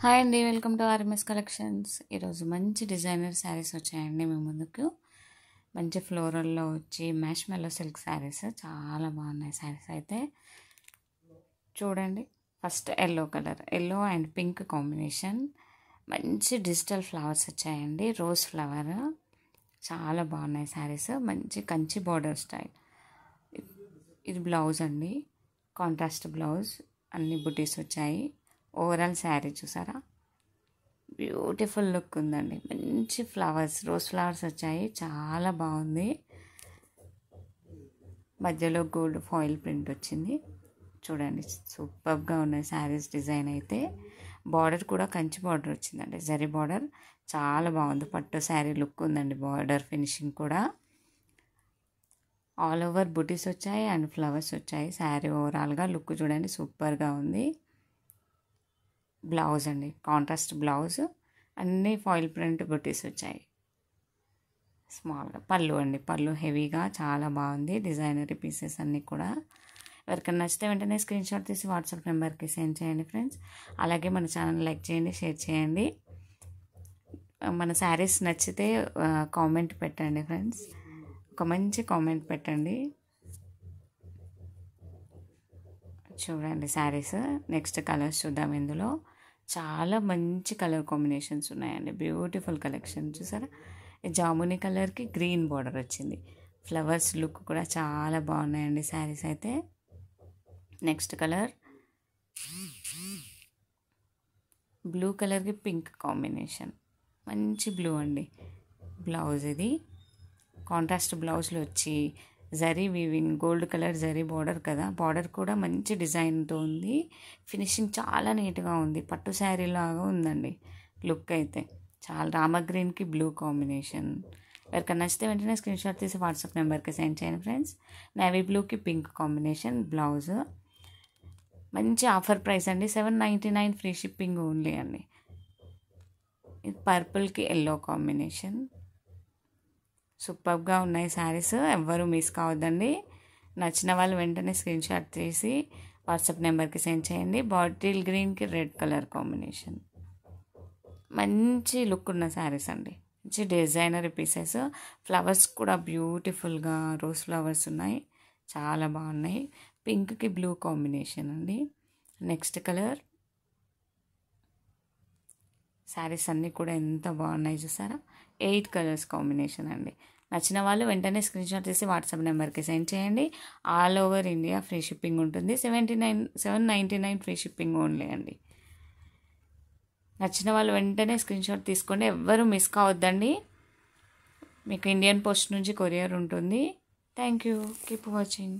Hi అండి, welcome to RMS collections. ఈరోజు మంచి డిజైనర్ శారీస్ వచ్చాయండి మీ ముందుకు. మంచి ఫ్లోరల్లో వచ్చి మ్యాష్ మెల్లో సిల్క్ శారీస్ చాలా బాగున్నాయి. శారీస్ అయితే చూడండి. First yellow and pink combination, మంచి డిజిటల్ ఫ్లవర్స్ వచ్చాయండి. రోజ్ ఫ్లవర్ చాలా బాగున్నాయి శారీస్. మంచి కంచి బార్డర్ స్టైల్. ఇది బ్లౌజ్ అండి, కాంట్రాస్ట్ బ్లౌజ్, అన్ని బుటీస్ వచ్చాయి. ఓవరాల్ శారీ చూసారా, బ్యూటిఫుల్ లుక్ ఉందండి. మంచి ఫ్లవర్స్, రోజ్ ఫ్లవర్స్ వచ్చాయి, చాలా బాగుంది. మధ్యలో గోల్డ్ ఫాయిల్ ప్రింట్ వచ్చింది. చూడండి, సూపర్గా ఉన్నాయి శారీస్. డిజైన్ అయితే బార్డర్ కూడా కంచి బార్డర్ వచ్చిందండి, జరీ బార్డర్ చాలా బాగుంది. పట్టు శారీ లుక్ ఉందండి. బార్డర్ ఫినిషింగ్ కూడా ఆల్ ఓవర్ బుటీస్ వచ్చాయి అండ్ ఫ్లవర్స్ వచ్చాయి. శారీ ఓవరాల్గా లుక్ చూడండి, సూపర్గా ఉంది. బ్లౌజ్ అండి, కాంట్రాస్ట్ బ్లౌజ్, అన్నీ ఫాయిల్ ప్రింట్ బుటీస్ వచ్చాయి. స్మాల్గా పళ్ళు అండి, పళ్ళు హెవీగా చాలా బాగుంది. డిజైనరీ పీసెస్ అన్నీ కూడా. ఎవరికైనా నచ్చితే వెంటనే స్క్రీన్ షాట్ తీసి వాట్సాప్ నెంబర్కి సెండ్ చేయండి ఫ్రెండ్స్. అలాగే మన ఛానల్ లైక్ చేయండి, షేర్ చేయండి. మన శారీస్ నచ్చితే కామెంట్ పెట్టండి ఫ్రెండ్స్, ఒక మంచి కామెంట్ పెట్టండి. చూడండి శారీస్. నెక్స్ట్ కలర్స్ చూద్దాం. ఇందులో చాలా మంచి కలర్ కాంబినేషన్స్ ఉన్నాయండి. బ్యూటిఫుల్ కలెక్షన్ చూసారా. జామునీ కలర్కి గ్రీన్ బార్డర్ వచ్చింది. ఫ్లవర్స్ లుక్ కూడా చాలా బాగున్నాయండి శారీస్ అయితే. నెక్స్ట్ కలర్ బ్లూ కలర్కి పింక్ కాంబినేషన్, మంచి బ్లూ అండి. బ్లౌజ్ ఇది కాంట్రాస్ట్ బ్లౌజ్లో వచ్చి zari weaving, gold colour zari border కదా. బార్డర్ కూడా మంచి డిజైన్తో ఉంది. ఫినిషింగ్ చాలా నీట్గా ఉంది. పట్టు శారీ లాగా ఉందండి లుక్ అయితే. చాలా రామ గ్రీన్కి బ్లూ కాంబినేషన్. ఎవరికైనా నచ్చితే వెంటనే స్క్రీన్ షాట్ తీసి వాట్సాప్ నెంబర్కి సెండ్ చేయండి ఫ్రెండ్స్. నేవీ బ్లూకి పింక్ కాంబినేషన్ బ్లౌజ్. మంచి ఆఫర్ ప్రైస్ అండి, 799 ఫ్రీ షిప్పింగ్ ఓన్లీ అండి. ఇది పర్పుల్కి ఎల్లో కాంబినేషన్. సూపర్గా ఉన్నాయి శారీస్, ఎవ్వరూ మిస్ కావద్దండి. నచ్చిన వాళ్ళు వెంటనే స్క్రీన్ షాట్ తీసి వాట్సాప్ నెంబర్కి సెండ్ చేయండి. బాటిల్ గ్రీన్కి రెడ్ కలర్ కాంబినేషన్, మంచి లుక్ ఉన్న శారీస్ అండి. మంచి డిజైనర్ పీసెస్. ఫ్లవర్స్ కూడా బ్యూటిఫుల్గా రోజ్ ఫ్లవర్స్ ఉన్నాయి, చాలా బాగున్నాయి. పింక్కి బ్లూ కాంబినేషన్ అండి. Next colour. శారీస్ అన్నీ కూడా ఎంత బాగున్నాయి చూసారా. 8 కలర్స్ కాంబినేషన్ అండి. నచ్చిన వాళ్ళు వెంటనే స్క్రీన్ షాట్ తీసి వాట్సాప్ నెంబర్కి సెండ్ చేయండి. All over India free shipping ఉంటుంది. 799 ఫ్రీ షిప్పింగ్ ఓన్లీ అండి. నచ్చిన వాళ్ళు వెంటనే స్క్రీన్ షాట్ తీసుకోండి, ఎవ్వరూ మిస్ కావద్దండి. మీకు ఇండియన్ పోస్ట్ నుంచి కొరియర్ ఉంటుంది. Thank you, keep watching.